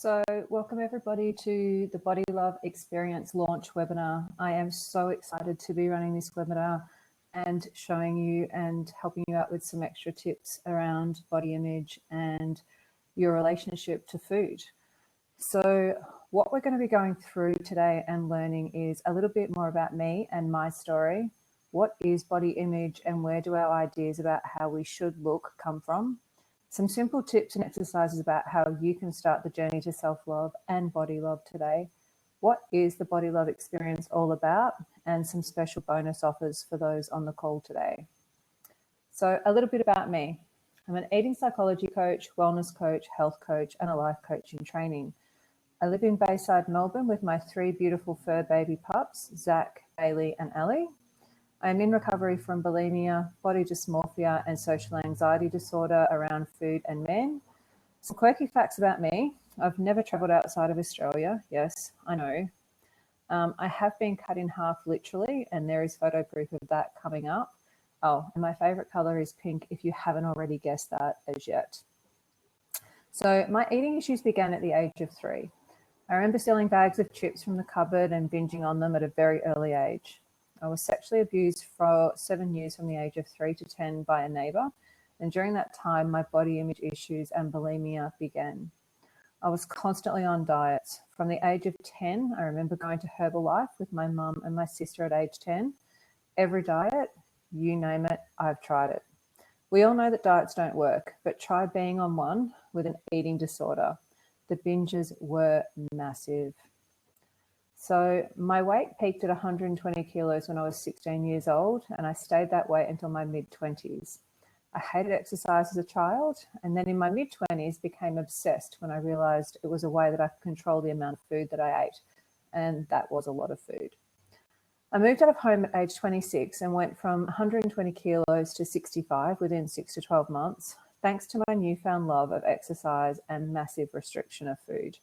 So welcome everybody to the Body Love Experience launch webinar. I am so excited to be running this webinar and showing you and helping you out with some extra tips around body image and your relationship to food. So what we're going to be going through today and learning is a little bit more about me and my story. What is body image and where do our ideas about how we should look come from? Some simple tips and exercises about how you can start the journey to self-love and body love today. What is the Body Love Experience all about? And some special bonus offers for those on the call today. So a little bit about me. I'm an eating psychology coach, wellness coach, health coach, and a life coach in training. I live in Bayside, Melbourne with my 3 beautiful fur baby pups, Zach, Bailey, and Ellie. I'm in recovery from bulimia, body dysmorphia, and social anxiety disorder around food and men. Some quirky facts about me. I've never travelled outside of Australia. Yes, I know. I have been cut in half literally, and there is photo proof of that coming up. Oh, and my favourite colour is pink, if you haven't already guessed that as yet. So my eating issues began at the age of 3. I remember stealing bags of chips from the cupboard and binging on them at a very early age. I was sexually abused for 7 years from the age of 3 to 10 by a neighbour, and during that time my body image issues and bulimia began. I was constantly on diets. From the age of 10, I remember going to Herbalife with my mum and my sister at age 10. Every diet, you name it, I've tried it. We all know that diets don't work, but try being on one with an eating disorder. The binges were massive. So my weight peaked at 120 kilos when I was 16 years old, and I stayed that weight until my mid-20s. I hated exercise as a child, and then in my mid-20s became obsessed when I realised it was a way that I could control the amount of food that I ate, and that was a lot of food. I moved out of home at age 26 and went from 120 kilos to 65 within 6 to 12 months, thanks to my newfound love of exercise and massive restriction of food.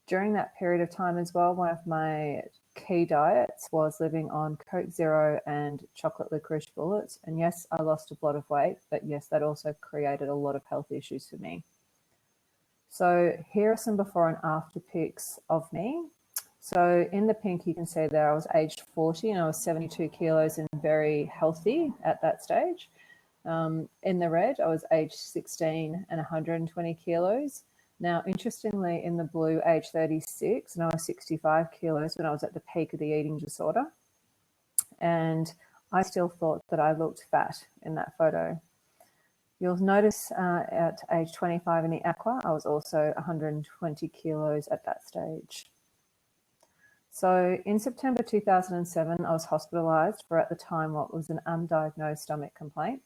During that period of time as well, one of my key diets was living on Coke Zero and chocolate licorice bullets. And yes, I lost a lot of weight, but yes, that also created a lot of health issues for me. So here are some before and after pics of me. So in the pink, you can see there I was aged 40 and I was 72 kilos and very healthy at that stage. In the red, I was aged 16 and 120 kilos. Now, interestingly, in the blue, age 36, and I was 65 kilos when I was at the peak of the eating disorder. And I still thought that I looked fat in that photo. You'll notice at age 25 in the aqua, I was also 120 kilos at that stage. So in September 2007, I was hospitalised for at the time what was an undiagnosed stomach complaint.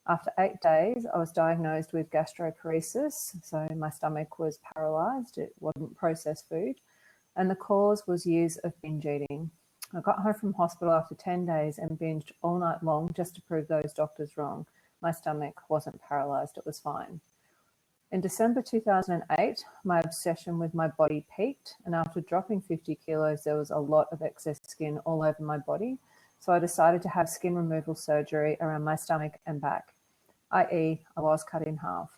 After 8 days, I was diagnosed with gastroparesis, so my stomach was paralysed, it wasn't processed food, and the cause was years of binge eating. I got home from hospital after 10 days and binged all night long just to prove those doctors wrong. My stomach wasn't paralysed, it was fine. In December 2008, my obsession with my body peaked, and after dropping 50 kilos, there was a lot of excess skin all over my body. So I decided to have skin removal surgery around my stomach and back, i.e. I was cut in half.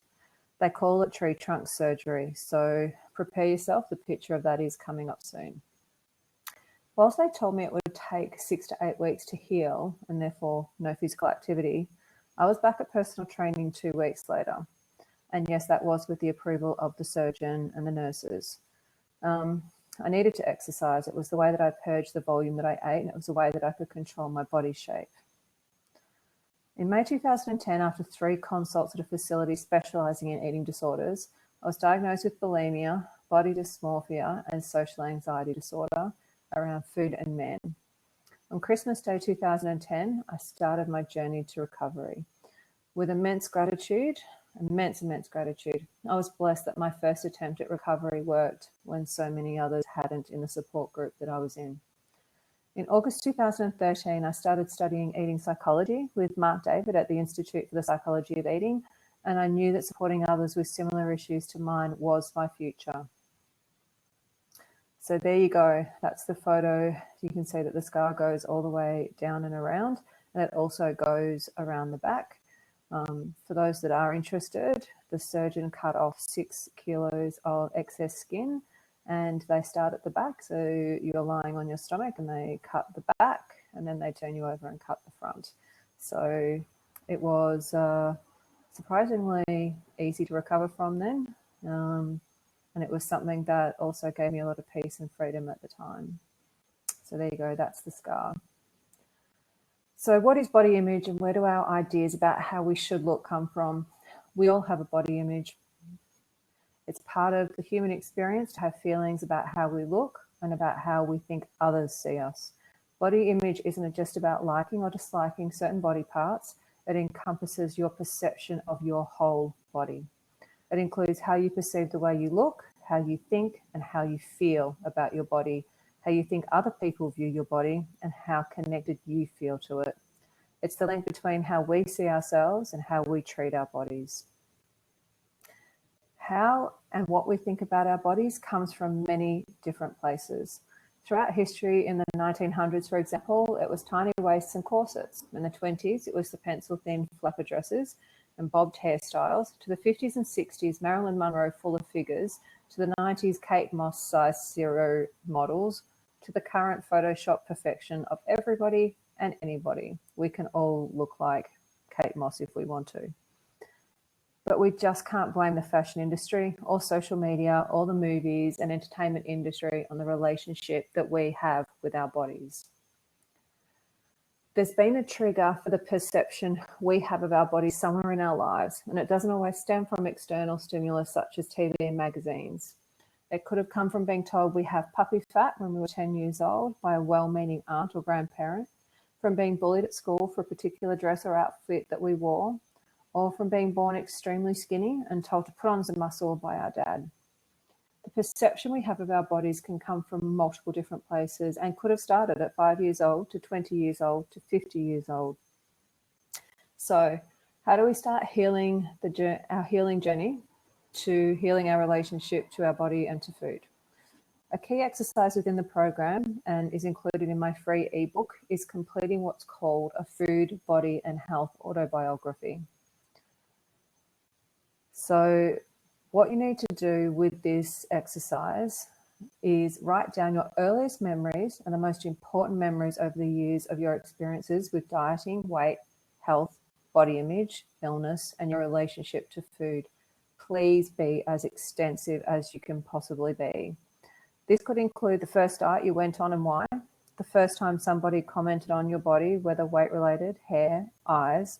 They call it tree trunk surgery, so prepare yourself. The picture of that is coming up soon. Whilst they told me it would take 6 to 8 weeks to heal and therefore no physical activity, I was back at personal training 2 weeks later. And yes, that was with the approval of the surgeon and the nurses. I needed to exercise. It was the way that I purged the volume that I ate, and it was the way that I could control my body shape. In May 2010, after 3 consults at a facility specialising in eating disorders, I was diagnosed with bulimia, body dysmorphia, and social anxiety disorder around food and men. On Christmas Day 2010, I started my journey to recovery. With immense gratitude, immense gratitude, I was blessed that my first attempt at recovery worked when so many others hadn't in the support group that I was in. In August 2013, I started studying eating psychology with Mark David at the Institute for the Psychology of Eating, and I knew that supporting others with similar issues to mine was my future. So there you go. That's the photo. You can see that the scar goes all the way down and around, and it also goes around the back. For those that are interested, the surgeon cut off 6 kilos of excess skin and they start at the back. So you're lying on your stomach and they cut the back and then they turn you over and cut the front. So it was surprisingly easy to recover from then. And it was something that also gave me a lot of peace and freedom at the time. So there you go, that's the scar. So what is body image and where do our ideas about how we should look come from? We all have a body image. It's part of the human experience to have feelings about how we look and about how we think others see us. Body image isn't just about liking or disliking certain body parts. It encompasses your perception of your whole body. It includes how you perceive the way you look, how you think, and how you feel about your body, how you think other people view your body, and how connected you feel to it. It's the link between how we see ourselves and how we treat our bodies. How and what we think about our bodies comes from many different places. Throughout history, in the 1900s, for example, it was tiny waists and corsets. In the 20s, it was the pencil-thin flapper dresses and bobbed hairstyles. To the 50s and 60s, Marilyn Monroe fuller figures. To the 90s, Kate Moss size zero models. To the current Photoshop perfection of everybody and anybody. We can all look like Kate Moss if we want to. But we just can't blame the fashion industry or social media or the movies and entertainment industry on the relationship that we have with our bodies. There's been a trigger for the perception we have of our bodies somewhere in our lives, and it doesn't always stem from external stimulus such as TV and magazines. It could have come from being told we have puppy fat when we were 10 years old by a well-meaning aunt or grandparent, from being bullied at school for a particular dress or outfit that we wore, or from being born extremely skinny and told to put on some muscle by our dad. The perception we have of our bodies can come from multiple different places and could have started at 5 years old to 20 years old to 50 years old. So how do we start healing our healing journey to healing our relationship to our body and to food? A key exercise within the program and is included in my free ebook is completing what's called a food, body and health autobiography. So what you need to do with this exercise is write down your earliest memories and the most important memories over the years of your experiences with dieting, weight, health, body image, illness, and your relationship to food. Please be as extensive as you can possibly be. This could include the first diet you went on and why, the first time somebody commented on your body, whether weight-related, hair, eyes.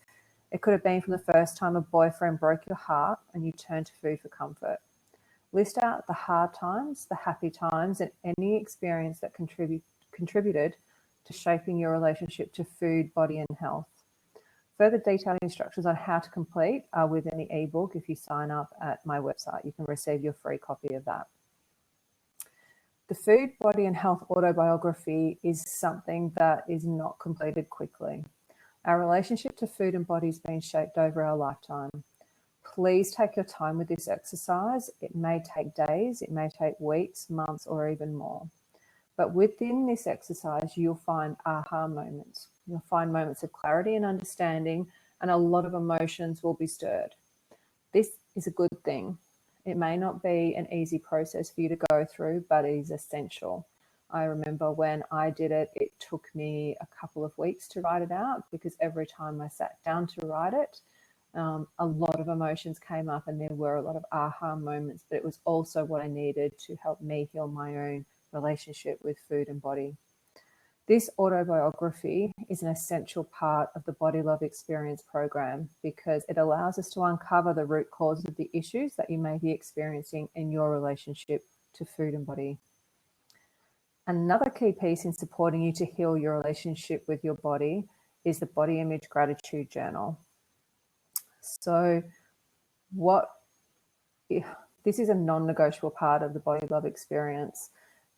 It could have been from the first time a boyfriend broke your heart and you turned to food for comfort. List out the hard times, the happy times, and any experience that contributed to shaping your relationship to food, body, and health. Further detailed instructions on how to complete are within the ebook. If you sign up at my website, you can receive your free copy of that. The food, body, and health autobiography is something that is not completed quickly. Our relationship to food and body has been shaped over our lifetime. Please take your time with this exercise. It may take days, it may take weeks, months, or even more. But within this exercise, you'll find aha moments. You'll find moments of clarity and understanding, and a lot of emotions will be stirred. This is a good thing. It may not be an easy process for you to go through, but it is essential. I remember when I did it, it took me a couple of weeks to write it out because every time I sat down to write it, a lot of emotions came up and there were a lot of aha moments, but it was also what I needed to help me heal my own relationship with food and body. This autobiography is an essential part of the Body Love Experience program because it allows us to uncover the root causes of the issues that you may be experiencing in your relationship to food and body. Another key piece in supporting you to heal your relationship with your body is the Body Image Gratitude Journal. So this is a non-negotiable part of the Body Love Experience.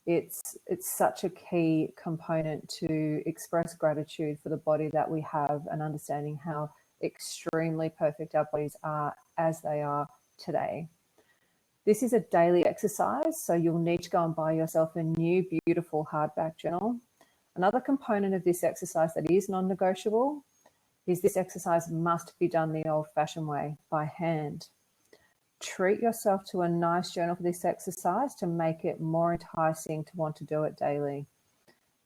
It's such a key component to express gratitude for the body that we have and understanding how extremely perfect our bodies are as they are today. This is a daily exercise, so you'll need to go and buy yourself a new, beautiful hardback journal. Another component of this exercise that is non-negotiable is this exercise must be done the old-fashioned way, by hand. Treat yourself to a nice journal for this exercise to make it more enticing to want to do it daily.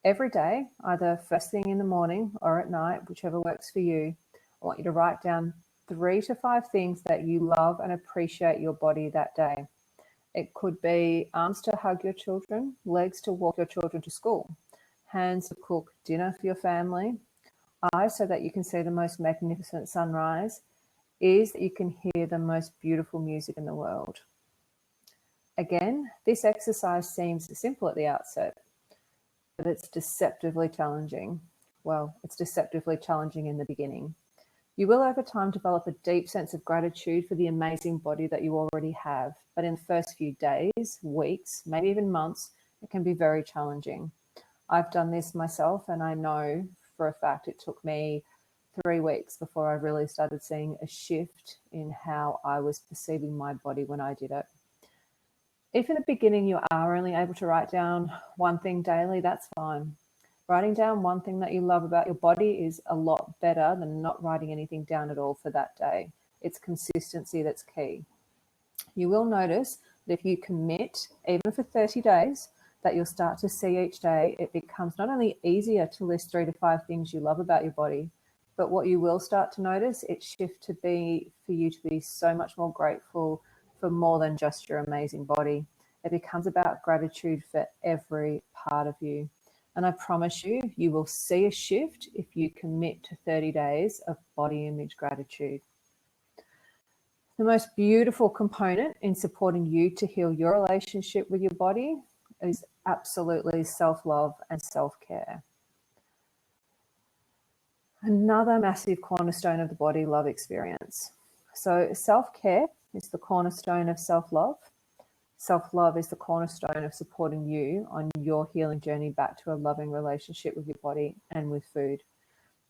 Every day, either first thing in the morning or at night, whichever works for you, I want you to write down 3 to 5 things that you love and appreciate your body that day. It could be arms to hug your children, legs to walk your children to school, hands to cook dinner for your family, eyes so that you can see the most magnificent sunrise, ears that you can hear the most beautiful music in the world. Again, this exercise seems simple at the outset, but it's deceptively challenging. Well, it's deceptively challenging in the beginning. You will over time develop a deep sense of gratitude for the amazing body that you already have, but in the first few days, weeks, maybe even months, it can be very challenging. I've done this myself, and I know for a fact it took me 3 weeks before I really started seeing a shift in how I was perceiving my body when I did it. If in the beginning you are only able to write down one thing daily, that's fine. Writing down one thing that you love about your body is a lot better than not writing anything down at all for that day. It's consistency that's key. You will notice that if you commit, even for 30 days, that you'll start to see each day, it becomes not only easier to list 3 to 5 things you love about your body, but what you will start to notice, it shifts to be for you to be so much more grateful for more than just your amazing body. It becomes about gratitude for every part of you. And I promise you, you will see a shift if you commit to 30 days of body image gratitude. The most beautiful component in supporting you to heal your relationship with your body is absolutely self-love and self-care. Another massive cornerstone of the body love experience. So self-care is the cornerstone of self-love. Self-love is the cornerstone of supporting you on your healing journey back to a loving relationship with your body and with food.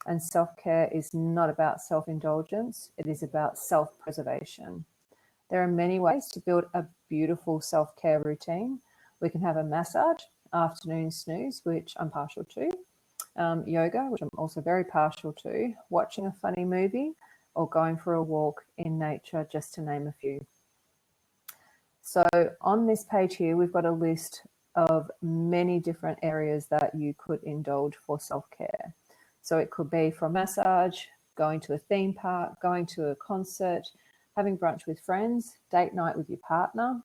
And self-care is not about self-indulgence, it is about self-preservation. There are many ways to build a beautiful self-care routine. We can have a massage, afternoon snooze, which I'm partial to, yoga, which I'm also very partial to, watching a funny movie, or going for a walk in nature, just to name a few. So on this page here, we've got a list of many different areas that you could indulge for self-care. So it could be from massage, going to a theme park, going to a concert, having brunch with friends, date night with your partner,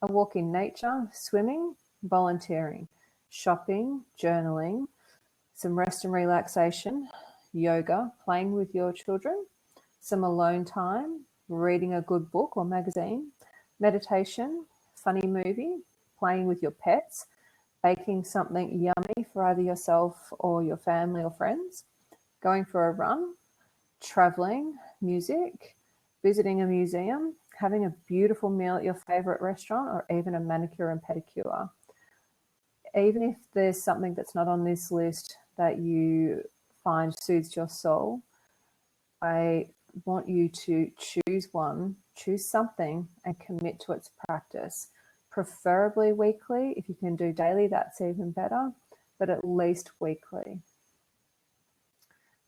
a walk in nature, swimming, volunteering, shopping, journaling, some rest and relaxation, yoga, playing with your children, some alone time, reading a good book or magazine, meditation, funny movie, playing with your pets, baking something yummy for either yourself or your family or friends, going for a run, traveling, music, visiting a museum, having a beautiful meal at your favorite restaurant, or even a manicure and pedicure. Even if there's something that's not on this list that you find soothes your soul, I want you to choose something and commit to its practice, preferably weekly. If you can do daily, that's even better, but at least weekly.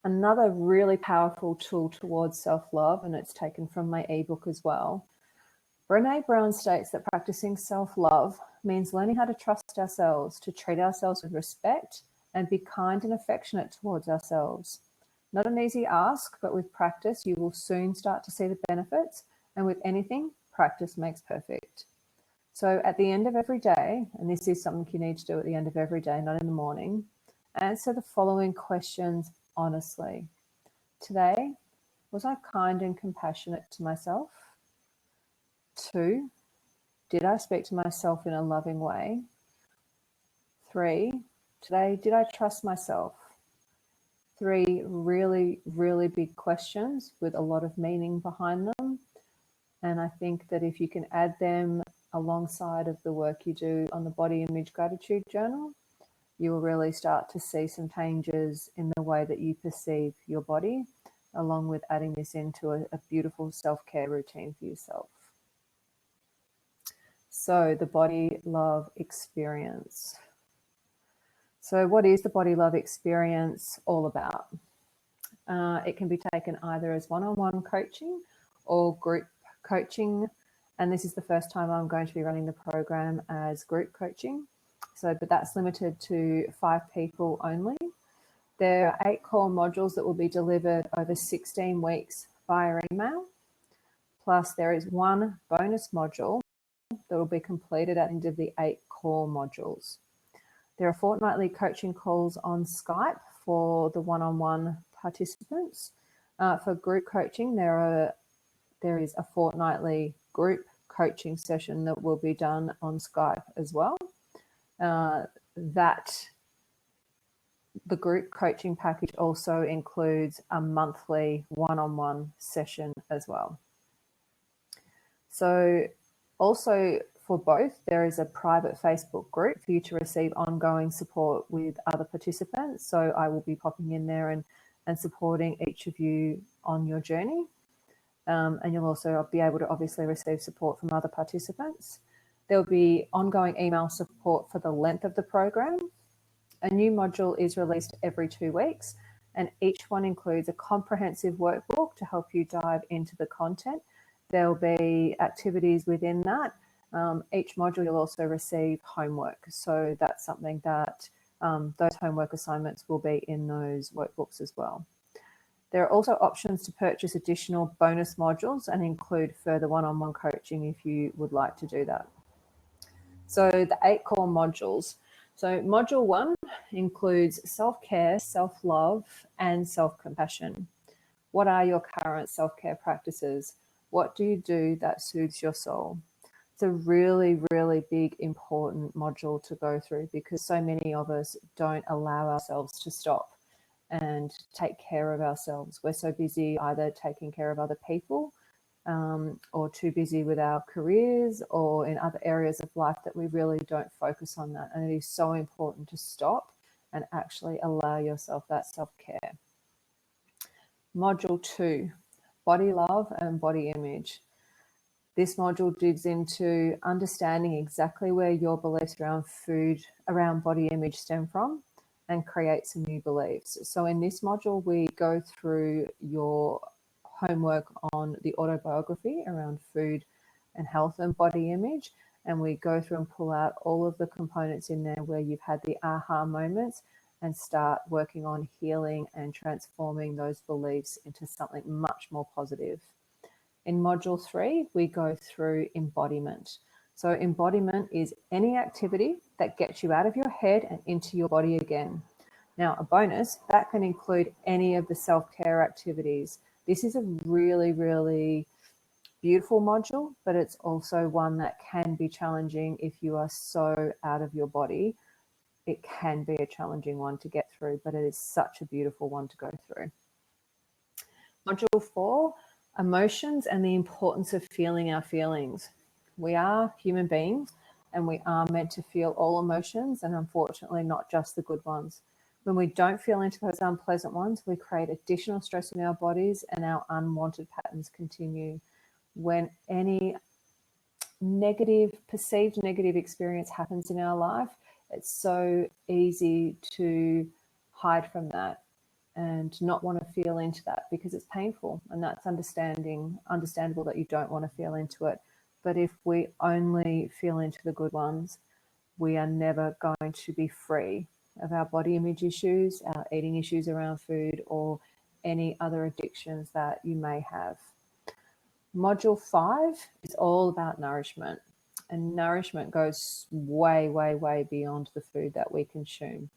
Another really powerful tool towards self-love, and it's taken from my ebook as well. Brene Brown states that practicing self-love means learning how to trust ourselves, to treat ourselves with respect, and be kind and affectionate towards ourselves. Not an easy ask, but with practice, you will soon start to see the benefits. And with anything, practice makes perfect. So at the end of every day, and this is something you need to do at the end of every day, not in the morning, answer the following questions honestly. Today, was I kind and compassionate to myself? 2, did I speak to myself in a loving way? 3, today, did I trust myself? 3 really, really big questions with a lot of meaning behind them. And I think that if you can add them alongside of the work you do on the body image gratitude journal, you will really start to see some changes in the way that you perceive your body, along with adding this into a beautiful self-care routine for yourself. So the body love experience. So what is the body love experience all about? It can be taken either as one-on-one coaching or group coaching. And this is the first time I'm going to be running the program as group coaching. But that's limited to 5 people only. There are 8 core modules that will be delivered over 16 weeks via email. Plus there is 1 bonus module that will be completed at the end of the 8 core modules. There are fortnightly coaching calls on Skype for the one-on-one participants. For group coaching, there is a fortnightly group coaching session that will be done on Skype as well. The group coaching package also includes a monthly one-on-one session as well. So also for both, there is a private Facebook group for you to receive ongoing support with other participants. So I will be popping in there and supporting each of you on your journey. And you'll also be able to obviously receive support from other participants. There will be ongoing email support for the length of the program. A new module is released every 2 weeks, and each one includes a comprehensive workbook to help you dive into the content. There will be activities within that. Each module you'll also receive homework. So that's something that those homework assignments will be in those workbooks as well. There are also options to purchase additional bonus modules and include further one-on-one coaching if you would like to do that. So the 8 core modules. So module 1 includes self-care, self-love, and self-compassion. What are your current self-care practices? What do you do that soothes your soul? It's a really, really big, important module to go through because so many of us don't allow ourselves to stop and take care of ourselves. We're so busy either taking care of other people or too busy with our careers or in other areas of life that we really don't focus on that. And it is so important to stop and actually allow yourself that self-care. Module 2, body love and body image. This module digs into understanding exactly where your beliefs around food, around body image stem from and create some new beliefs. So in this module, we go through your homework on the autobiography around food and health and body image. And we go through and pull out all of the components in there where you've had the aha moments and start working on healing and transforming those beliefs into something much more positive. In module 3, we go through embodiment. So embodiment is any activity that gets you out of your head and into your body again. Now, a bonus, that can include any of the self-care activities. This is a really, really beautiful module, but it's also one that can be challenging if you are so out of your body. It can be a challenging one to get through, but it is such a beautiful one to go through. Module 4, emotions and the importance of feeling our feelings. We are human beings and we are meant to feel all emotions, and unfortunately not just the good ones. When we don't feel into those unpleasant ones, we create additional stress in our bodies and our unwanted patterns continue. When any perceived negative experience happens in our life, it's so easy to hide from that and not want to feel into that because it's painful, and that's understandable that you don't want to feel into it. But if we only feel into the good ones, we are never going to be free of our body image issues, our eating issues around food, or any other addictions that you may have. Module 5 is all about nourishment, and nourishment goes way, way, way beyond the food that we consume.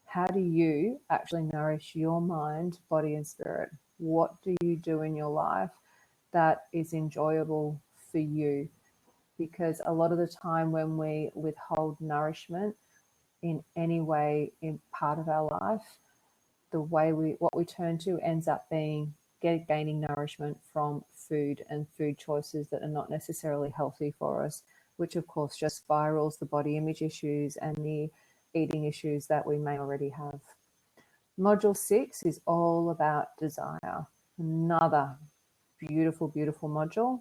How do you actually nourish your mind, body, and spirit? What do you do in your life that is enjoyable for you? Because a lot of the time when we withhold nourishment in any way in part of our life, what we turn to ends up being gaining nourishment from food and food choices that are not necessarily healthy for us, which of course just spirals the body image issues and the eating issues that we may already have. Module 6 is all about desire. Another beautiful, beautiful module.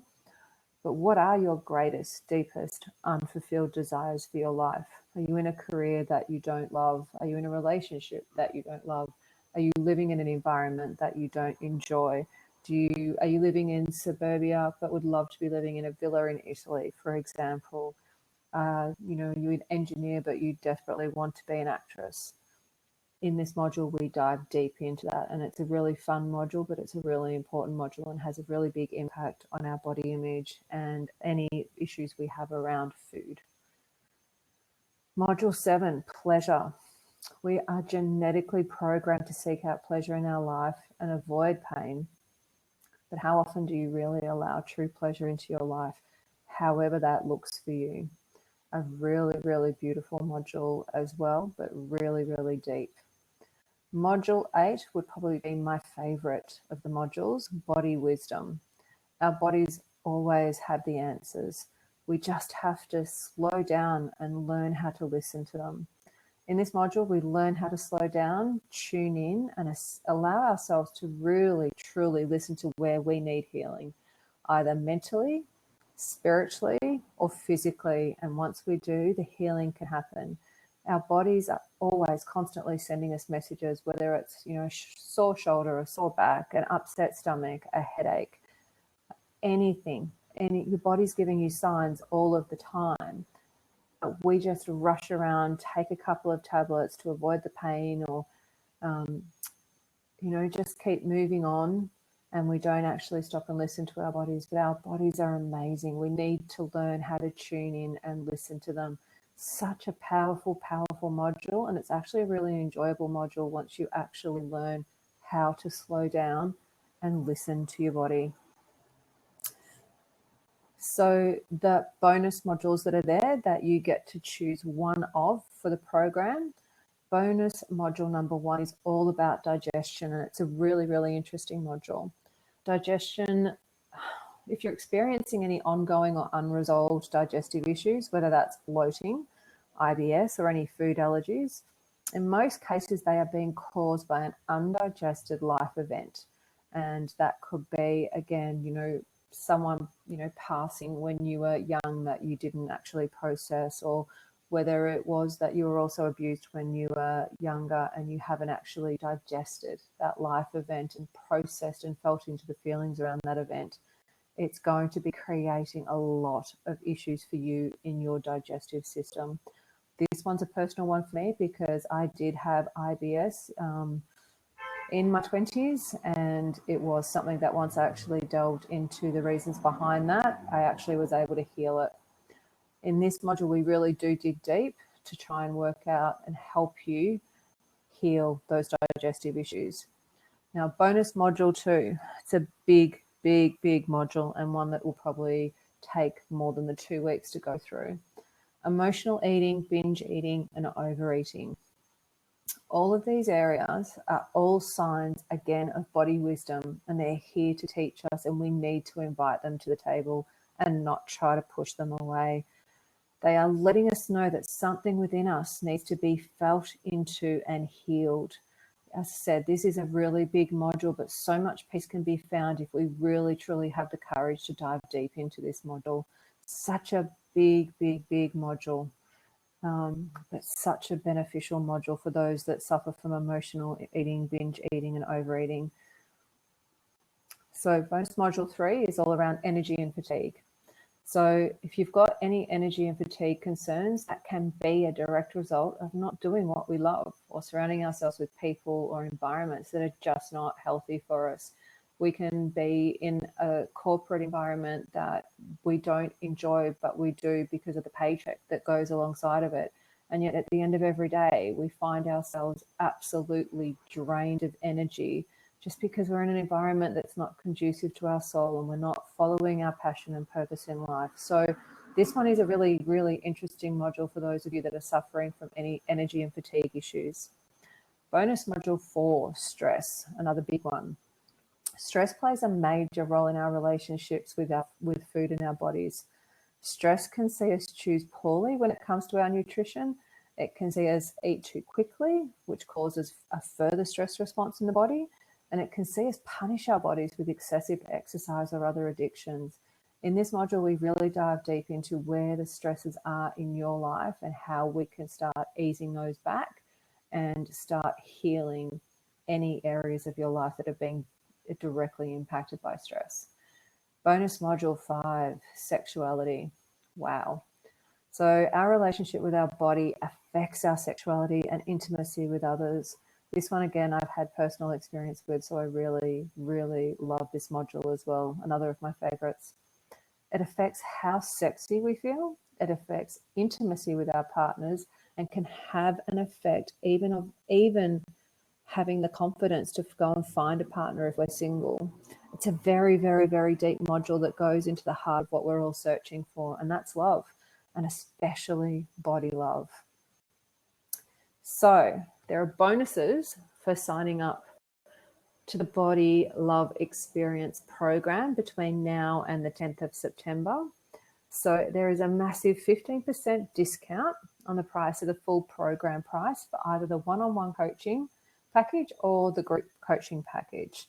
But what are your greatest, deepest, unfulfilled desires for your life? Are you in a career that you don't love? Are you in a relationship that you don't love? Are you living in an environment that you don't enjoy? Are you living in suburbia but would love to be living in a villa in Italy, for example? You're an engineer but you desperately want to be an actress. In this module, we dive deep into that, and it's a really fun module, but it's a really important module and has a really big impact on our body image and any issues we have around food. Module 7, pleasure. We are genetically programmed to seek out pleasure in our life and avoid pain. But how often do you really allow true pleasure into your life, however that looks for you? A really, really beautiful module as well, but really, really deep. Module 8 would probably be my favorite of the modules, body wisdom. Our bodies always have the answers. We just have to slow down and learn how to listen to them. In this module, we learn how to slow down, tune in, and allow ourselves to really, truly listen to where we need healing, either mentally, spiritually, or physically. And once we do, the healing can happen. Our bodies are always constantly sending us messages, whether it's, sore shoulder, a sore back, an upset stomach, a headache, anything. Your body's giving you signs all of the time. But we just rush around, take a couple of tablets to avoid the pain, or, just keep moving on. And we don't actually stop and listen to our bodies. But our bodies are amazing. We need to learn how to tune in and listen to them. Such a powerful, powerful module. And it's actually a really enjoyable module once you actually learn how to slow down and listen to your body. So the bonus modules that are there that you get to choose one of for the program, bonus module number 1 is all about digestion, and it's a really, really interesting module. Digestion, if you're experiencing any ongoing or unresolved digestive issues, whether that's bloating, IBS, or any food allergies, in most cases they are being caused by an undigested life event. And that could be, again, someone, passing when you were young that you didn't actually process, or whether it was that you were also abused when you were younger and you haven't actually digested that life event and processed and felt into the feelings around that event. It's going to be creating a lot of issues for you in your digestive system. This one's a personal one for me because I did have IBS in my 20s, and it was something that once I actually delved into the reasons behind that, I actually was able to heal it. In this module, we really do dig deep to try and work out and help you heal those digestive issues. Now, bonus module 2, it's a big, big, big module, and one that will probably take more than the 2 weeks to go through. Emotional eating, binge eating, and overeating. All of these areas are all signs, again, of body wisdom, and they're here to teach us, and we need to invite them to the table and not try to push them away. They are letting us know that something within us needs to be felt into and healed. As I said, this is a really big module, but so much peace can be found if we really, truly have the courage to dive deep into this module. Such a big, big, big module. But such a beneficial module for those that suffer from emotional eating, binge eating, and overeating. So bonus module 3 is all around energy and fatigue. So if you've got any energy and fatigue concerns, that can be a direct result of not doing what we love, or surrounding ourselves with people or environments that are just not healthy for us. We can be in a corporate environment that we don't enjoy, but we do because of the paycheck that goes alongside of it. And yet at the end of every day, we find ourselves absolutely drained of energy just because we're in an environment that's not conducive to our soul and we're not following our passion and purpose in life. So this one is a really, really interesting module for those of you that are suffering from any energy and fatigue issues. Bonus module 4, stress, another big one. Stress plays a major role in our relationships with food in our bodies. Stress can see us choose poorly when it comes to our nutrition. It can see us eat too quickly, which causes a further stress response in the body. And it can see us punish our bodies with excessive exercise or other addictions. In this module, we really dive deep into where the stresses are in your life and how we can start easing those back and start healing any areas of your life that are being directly impacted by stress. Bonus module 5, sexuality. Wow. So our relationship with our body affects our sexuality and intimacy with others. This one, again, I've had personal experience with, so I really, really love this module as well. Another of my favorites. It affects how sexy we feel. It affects intimacy with our partners and can have an effect even having the confidence to go and find a partner if we're single. It's a very, very, very deep module that goes into the heart of what we're all searching for, and that's love, and especially body love. So there are bonuses for signing up to the Body Love Experience program between now and the 10th of September. So there is a massive 15% discount on the price of the full program price for either the one-on-one coaching package or the group coaching package.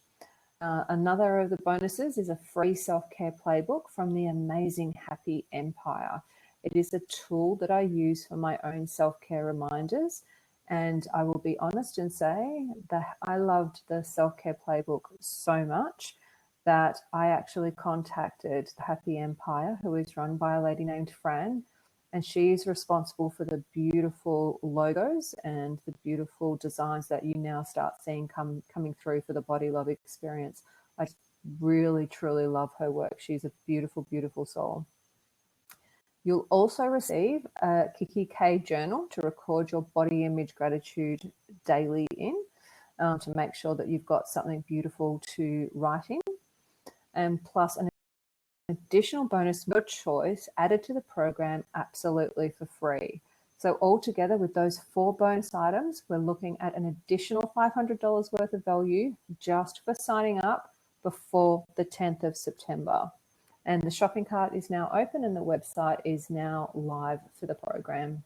Another of the bonuses is a free self-care playbook from the amazing Happy Empire. It is a tool that I use for my own self-care reminders. And I will be honest and say that I loved the self-care playbook so much that I actually contacted the Happy Empire, who is run by a lady named Fran, and she is responsible for the beautiful logos and the beautiful designs that you now start seeing coming through for the Body Love Experience. I really, truly love her work. She's a beautiful, beautiful soul. You'll also receive a Kiki K journal to record your body image gratitude daily in, to make sure that you've got something beautiful to write in. And plus an additional bonus, your choice, added to the program absolutely for free. So altogether with those 4 bonus items, we're looking at an additional $500 worth of value just for signing up before the 10th of September. And the shopping cart is now open and the website is now live for the program.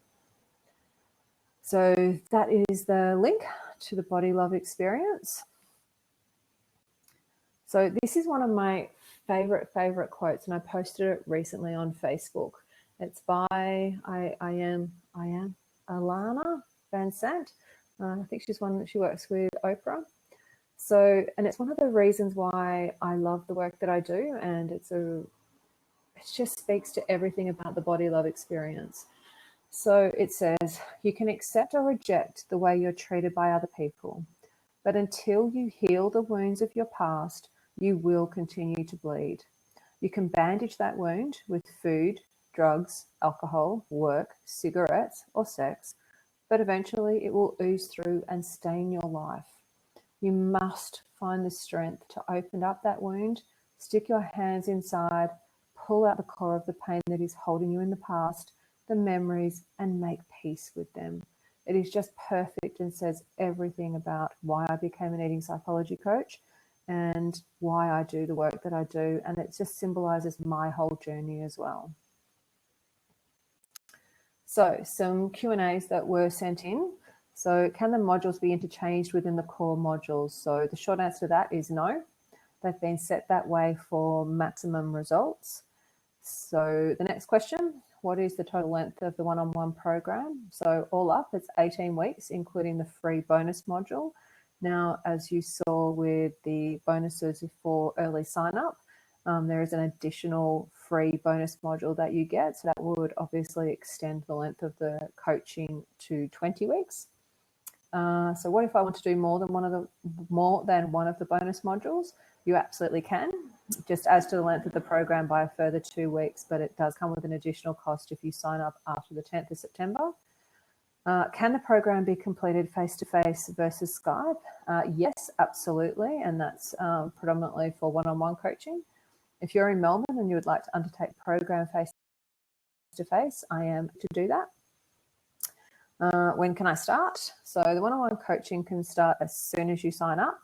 So that is the link to the Body Love Experience. So this is one of my favorite quotes, and I posted it recently on Facebook. It's by I am Alana Van Sant. I think she works with Oprah. So, and it's one of the reasons why I love the work that I do, and it just speaks to everything about the Body Love Experience. So it says, you can accept or reject the way you're treated by other people, but until you heal the wounds of your past, you will continue to bleed. You can bandage that wound with food, drugs, alcohol, work, cigarettes, or sex, but eventually it will ooze through and stain your life. You must find the strength to open up that wound, stick your hands inside, pull out the core of the pain that is holding you in the past, the memories, and make peace with them. It is just perfect and says everything about why I became an eating psychology coach and why I do the work that I do. And it just symbolizes my whole journey as well. So some Q&As that were sent in. So can the modules be interchanged within the core modules? So the short answer to that is no. They've been set that way for maximum results. So the next question, what is the total length of the one-on-one program? So all up, it's 18 weeks, including the free bonus module. Now, as you saw with the bonuses for early sign-up, there is an additional free bonus module that you get. So that would obviously extend the length of the coaching to 20 weeks. So what if I want to do more than one of the bonus modules? You absolutely can, just as to the length of the program by a further 2 weeks, but it does come with an additional cost if you sign up after the 10th of September. Can the program be completed face-to-face versus Skype? Yes, absolutely, and that's predominantly for one-on-one coaching. If you're in Melbourne and you would like to undertake program face-to-face, I am to do that. When can I start? So the one-on-one coaching can start as soon as you sign up.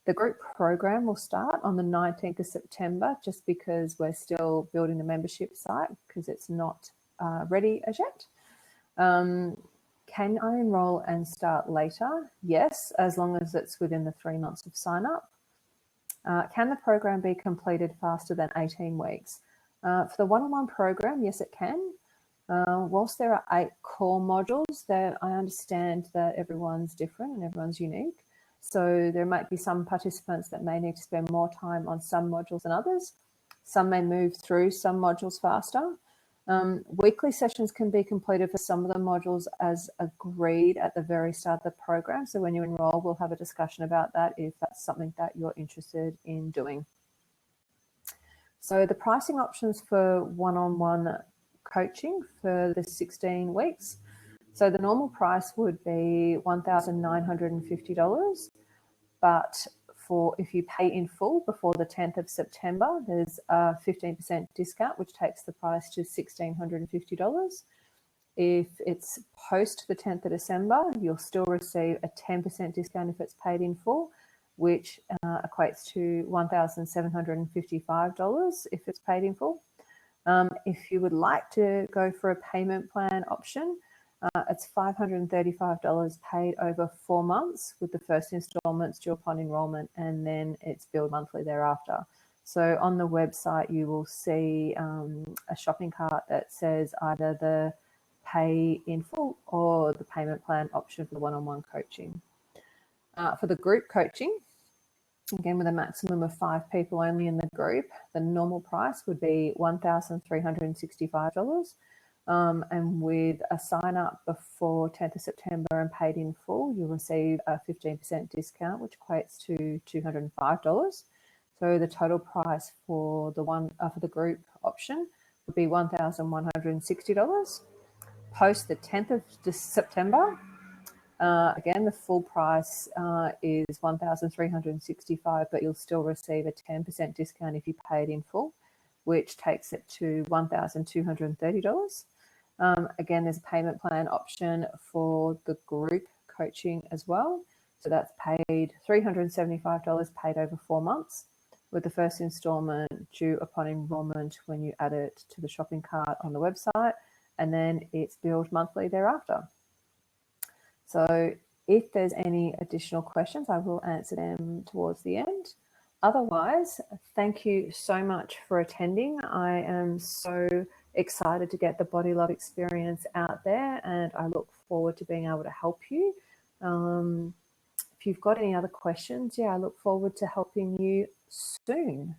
The group program will start on the 19th of September, just because we're still building the membership site because it's not ready as yet. Can I enroll and start later? Yes, as long as it's within the 3 months of sign up. Can the program be completed faster than 18 weeks? For the one-on-one program, yes, it can. Whilst there are 8 core modules, that I understand that everyone's different and everyone's unique. So there might be some participants that may need to spend more time on some modules than others. Some may move through some modules faster. Weekly sessions can be completed for some of the modules as agreed at the very start of the program. So when you enroll, we'll have a discussion about that if that's something that you're interested in doing. So the pricing options for one-on-one coaching for the 16 weeks. So the normal price would be $1,950, but if you pay in full before the 10th of September, there's a 15% discount, which takes the price to $1,650. If it's post the 10th of December, you'll still receive a 10% discount if it's paid in full, which equates to $1,755 if it's paid in full. If you would like to go for a payment plan option, it's $535 paid over 4 months, with the first installments due upon enrollment, and then it's billed monthly thereafter. So on the website, you will see a shopping cart that says either the pay in full or the payment plan option for the one-on-one coaching. For the group coaching, again, with a maximum of 5 people only in the group, the normal price would be $1,365. And with a sign up before 10th of September and paid in full, you'll receive a 15% discount, which equates to $205. So the total price for the group option would be $1,160. Post the 10th of September, again, the full price is $1,365, but you'll still receive a 10% discount if you pay it in full, which takes it to $1,230. Again, there's a payment plan option for the group coaching as well. So that's paid $375 paid over 4 months, with the first installment due upon enrollment when you add it to the shopping cart on the website, and then it's billed monthly thereafter. So if there's any additional questions, I will answer them towards the end. Otherwise, thank you so much for attending. I am so excited to get the Body Love experience out there, and I look forward to being able to help you. If you've got any other questions, I look forward to helping you soon.